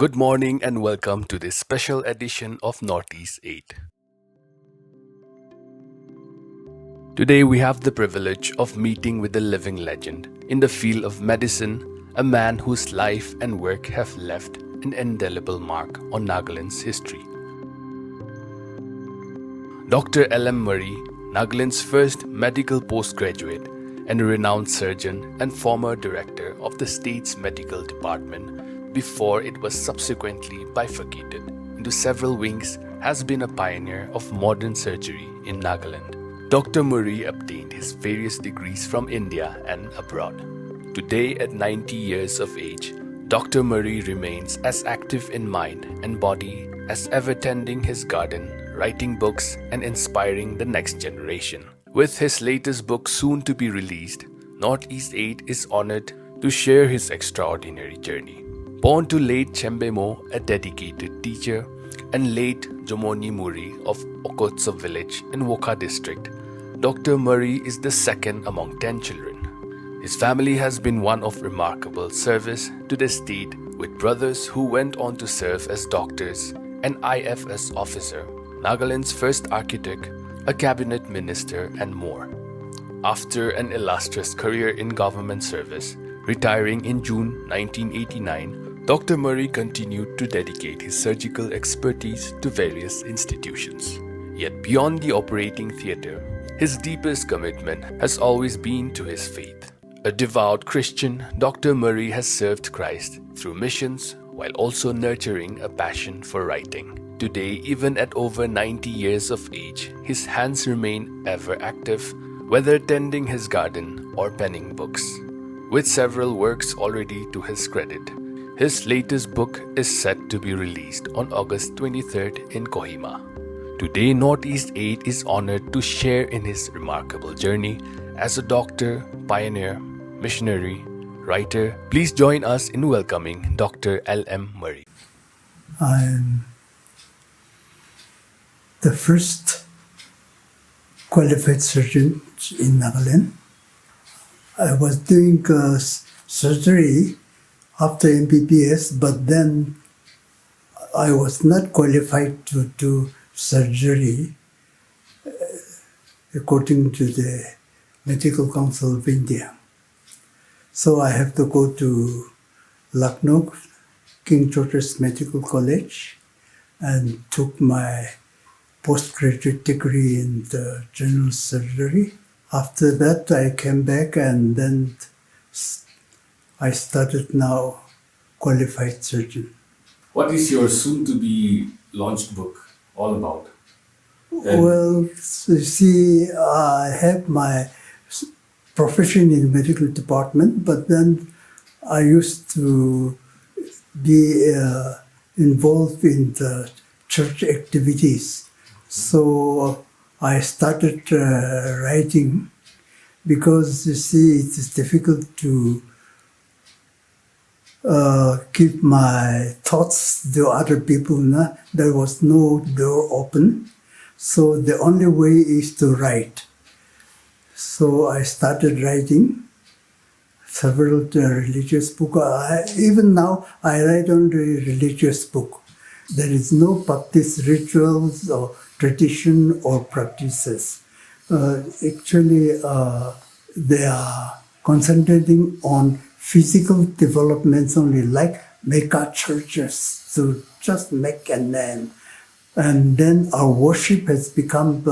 Good morning and welcome to this special edition of Northeast 8. Today we have the privilege of meeting with a living legend in the field of medicine, a man whose life and work have left an indelible mark on Nagaland's history. Dr. Murry, Nagaland's first medical postgraduate and a renowned surgeon and former director of the state's medical department before it was subsequently bifurcated into several wings, has been a pioneer of modern surgery in Nagaland. Dr. Murry obtained his various degrees from India and abroad. Today, at 90 years of age, Dr. Murry remains as active in mind and body as ever, tending his garden, writing books, and inspiring the next generation. With his latest book soon to be released, Northeast 8 is honored to share his extraordinary journey. Born to late Chembemo, a dedicated teacher, and late Jomoni Muri of Okotso village in Woka district, Dr. Murry is the second among 10 children. His family has been one of remarkable service to the state, with brothers who went on to serve as doctors, an IFS officer, Nagaland's first architect, a cabinet minister, and more. After an illustrious career in government service, retiring in June 1989, Dr. Murry continued to dedicate his surgical expertise to various institutions. Yet beyond the operating theatre, his deepest commitment has always been to his faith. A devout Christian, Dr. Murry has served Christ through missions while also nurturing a passion for writing. Today, even at over 90 years of age, his hands remain ever active, whether tending his garden or penning books. With several works already to his credit, his latest book is set to be released on August 23rd in Kohima. Today, Northeast 8 is honored to share in his remarkable journey as a doctor, pioneer, missionary, writer. Please join us in welcoming Dr. L.M. Murry. I'm the first qualified surgeon in Nagaland. I was doing surgery after MBBS, but then I was not qualified to do surgery according to the Medical Council of India. So I have to go to Lucknow, King George's Medical College, and took my postgraduate degree in the general surgery. After that, I came back and then I started now qualified surgeon. What is your soon-to-be launched book all about? Well, you see, I have my profession in medical department, but then I used to be involved in the church activities. So I started writing because, you see, it is difficult to keep my thoughts to other people. There was no door open. So the only way is to write. So I started writing several religious books. Even now, I write only religious book. There is no practice rituals or tradition or practices. Actually, they are concentrating on physical developments only, like mega churches to just make a name. And then our worship has become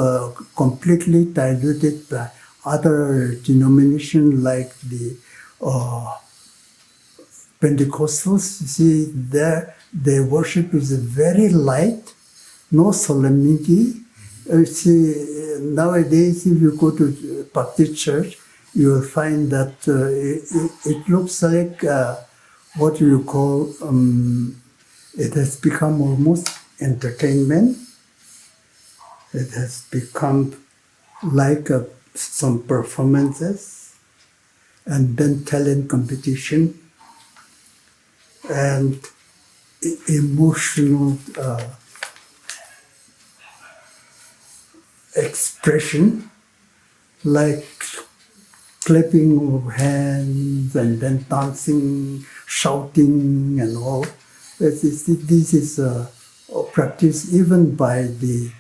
completely diluted by other denominations like the Pentecostals. You see, their worship is very light, no solemnity. You see, nowadays, if you go to Baptist church, you will find that it looks like what you call, it has become almost entertainment. It has become like some performances and then talent competition and emotional expression, like clapping of hands and then dancing, shouting and all. This is practiced even by the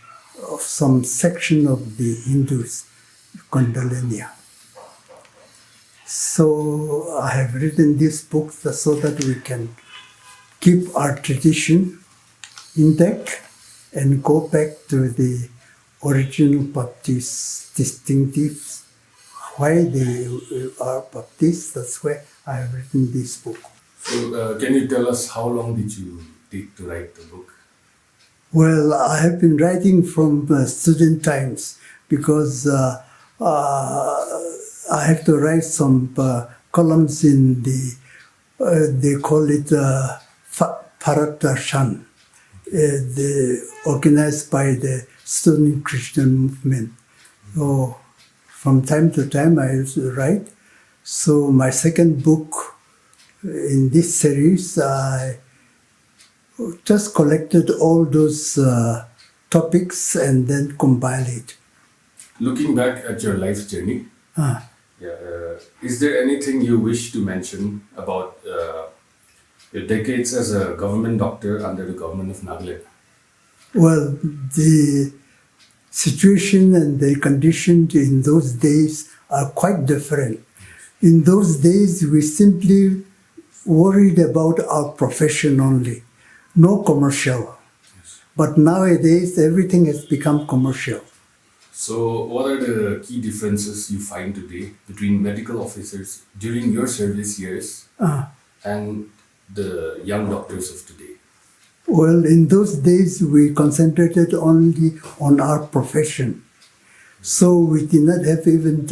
some section of the Hindus, Kundalini. So I have written this book so that we can keep our tradition intact and go back to the original Baptist distinctives. Why they are Baptist, that's why I have written this book. So, can you tell us how long did you take to write the book? Well, I have been writing from student times because I have to write some columns in the, they call it Paradarshan, organized by the student Christian movement. So from time to time I used to write. So my second book in this series, I just collected all those topics and then compiled it. Looking back at your life journey, is there anything you wish to mention about your decades as a government doctor under the government of Nagaland? Well, the situation and the conditions in those days are quite different. In those days, we simply worried about our profession only, no commercial. Yes. But nowadays, everything has become commercial. So, what are the key differences you find today between medical officers during your service years and the young doctors of today? Well, in those days, we concentrated only on our profession. So we did not have even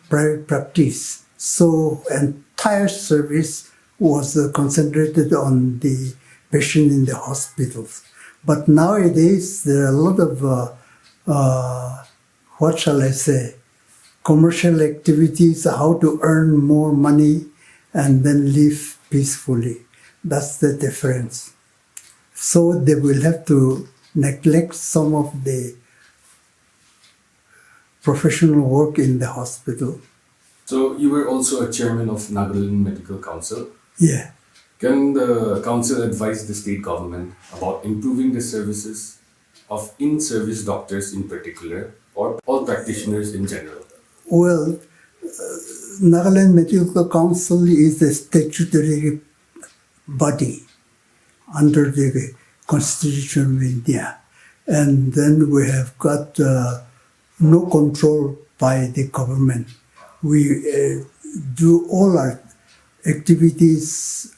private practice. So entire service was concentrated on the patient in the hospitals. But nowadays, there are a lot of, what shall I say, commercial activities, how to earn more money and then live peacefully. That's the difference. So they will have to neglect some of the professional work in the hospital. So, you were also a chairman of Nagaland Medical Council. Yeah. Can the council advise the state government about improving the services of in-service doctors in particular, or all practitioners in general? Well, Nagaland Medical Council is a statutory body under the Constitution of India. And then we have got no control by the government. We do all our activities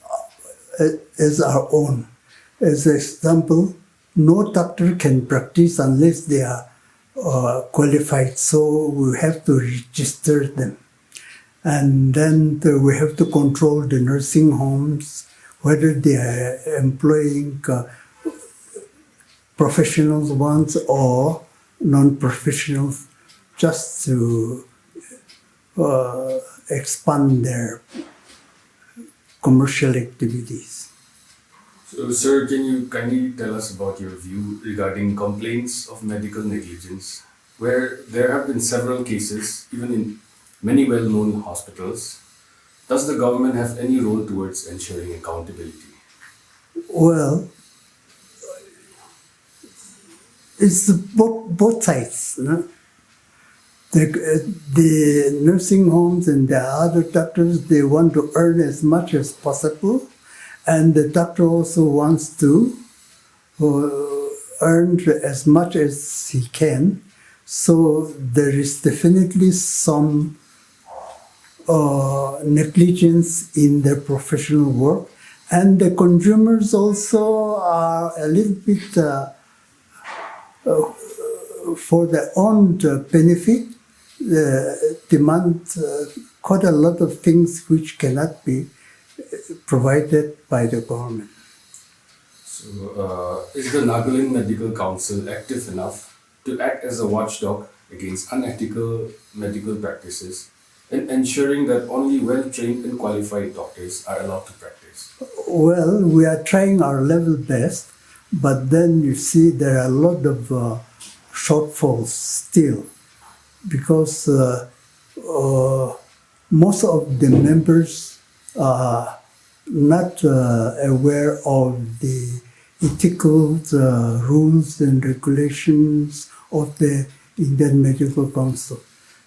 as our own. As an example, no doctor can practice unless they are qualified, so we have to register them. And then we have to control the nursing homes, whether they are employing professional ones or non-professionals, just to expand their commercial activities. So, sir, can you kindly tell us about your view regarding complaints of medical negligence, where there have been several cases, even in many well-known hospitals? Does the government have any role towards ensuring accountability? Well, it's both sides. No? The nursing homes and the other doctors, they want to earn as much as possible, and the doctor also wants to earn as much as he can. So there is definitely some negligence in their professional work, and the consumers also are a little bit for their own benefit, demand quite a lot of things which cannot be provided by the government. So, is the Nagaland Medical Council active enough to act as a watchdog against unethical medical practices and ensuring that only well-trained and qualified doctors are allowed to practice? Well, we are trying our level best, but then you see there are a lot of shortfalls still, because most of the members not aware of the ethical rules and regulations of the Indian Medical Council.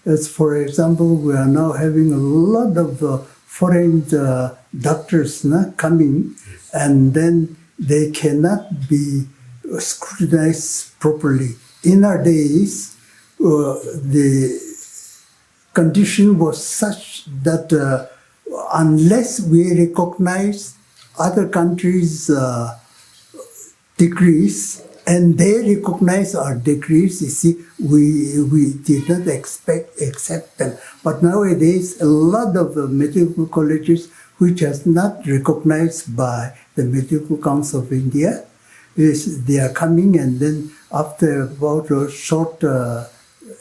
As for example, we are now having a lot of foreign doctors coming, and then they cannot be scrutinized properly. In our days, the condition was such that unless we recognize other countries' degrees and they recognize our degrees, you see, we did not accept them. But nowadays, a lot of medical colleges which are not recognized by the Medical Council of India, they are coming, and then after about a short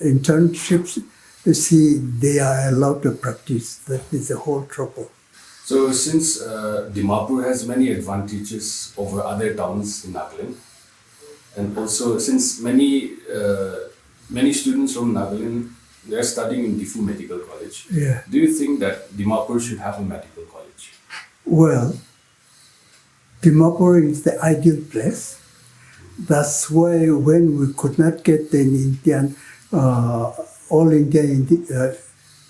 internships, you see, they are allowed to practice. That is the whole trouble. So since Dimapur has many advantages over other towns in Nagaland, and also since many students from Nagaland, they are studying in Diffu Medical College. Yeah. Do you think that Dimapur should have a medical college? Well, Dimapur is the ideal place. That's why when we could not get an Indian, all India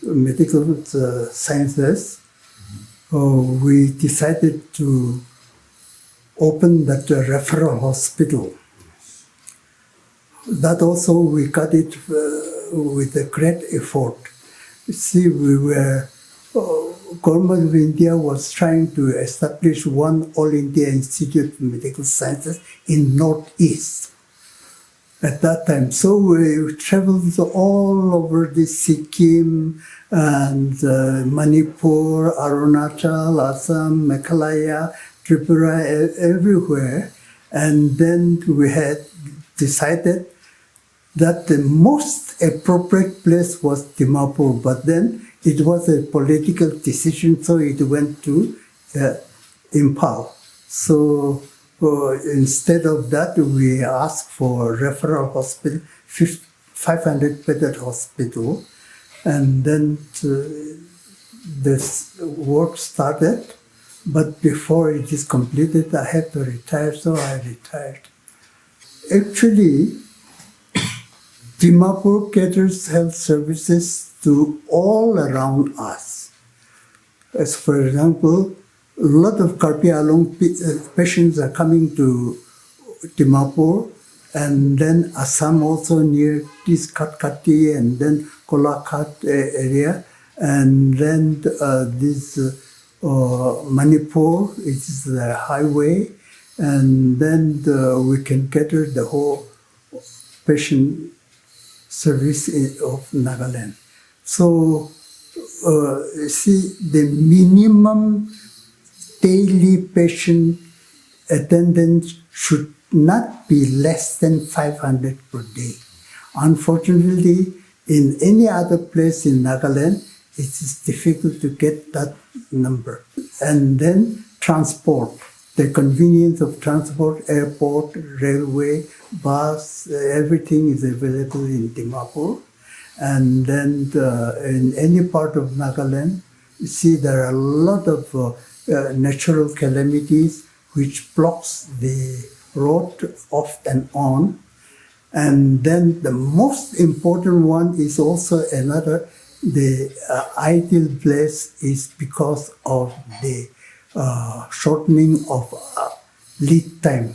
medical sciences, we decided to open that referral hospital. That also we got it with a great effort. You see, Government of India was trying to establish one All India Institute of Medical Sciences in Northeast at that time. So we traveled all over the Sikkim and Manipur, Arunachal, Assam, Meghalaya, Tripura, everywhere. And then we had decided that the most appropriate place was Dimapur, but then it was a political decision, so it went to Impal. So instead of that, we asked for referral hospital, 500-bedded hospital, and then this work started. But before it is completed, I had to retire, so I retired. Actually, Dimapur caters health services to all around us. As for example, a lot of Karpi Along patients are coming to Dimapur, and then Assam also near this Katkati, and then Kolakhat area, and then this Manipur, it is the highway, and then we can cater the whole patient service of Nagaland. So, see, the minimum daily patient attendance should not be less than 500 per day. Unfortunately, in any other place in Nagaland, it is difficult to get that number. And then transport, the convenience of transport, airport, railway, bus, everything is available in Dimapur. And then in any part of Nagaland, you see there are a lot of natural calamities which blocks the road off and on. And then the most important one is also another, the ideal place is because of the shortening of lead time.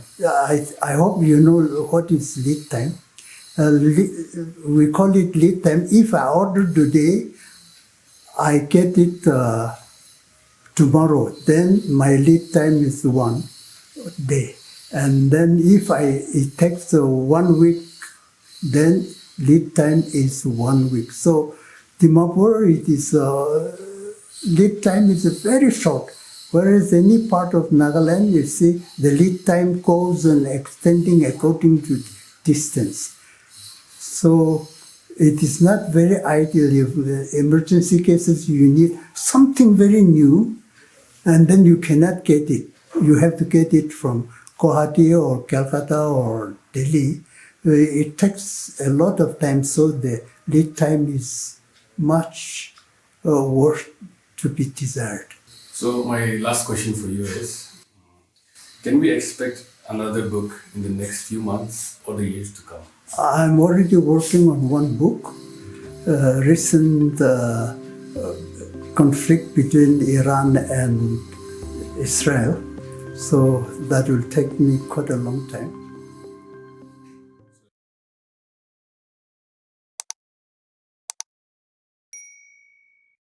I hope you know what is lead time. We call it lead time. If I order today, I get it tomorrow. Then my lead time is 1 day. And then if it takes 1 week, then lead time is 1 week. So Dimapur, it is lead time is very short. Whereas any part of Nagaland, you see, the lead time goes on extending according to distance. So it is not very ideal. If emergency cases, you need something very new, and then you cannot get it. You have to get it from Guwahati or Calcutta or Delhi. It takes a lot of time, so the lead time is much worse to be desired. So my last question for you is, can we expect another book in the next few months or the years to come? I'm already working on one book, recent conflict between Iran and Israel. So that will take me quite a long time.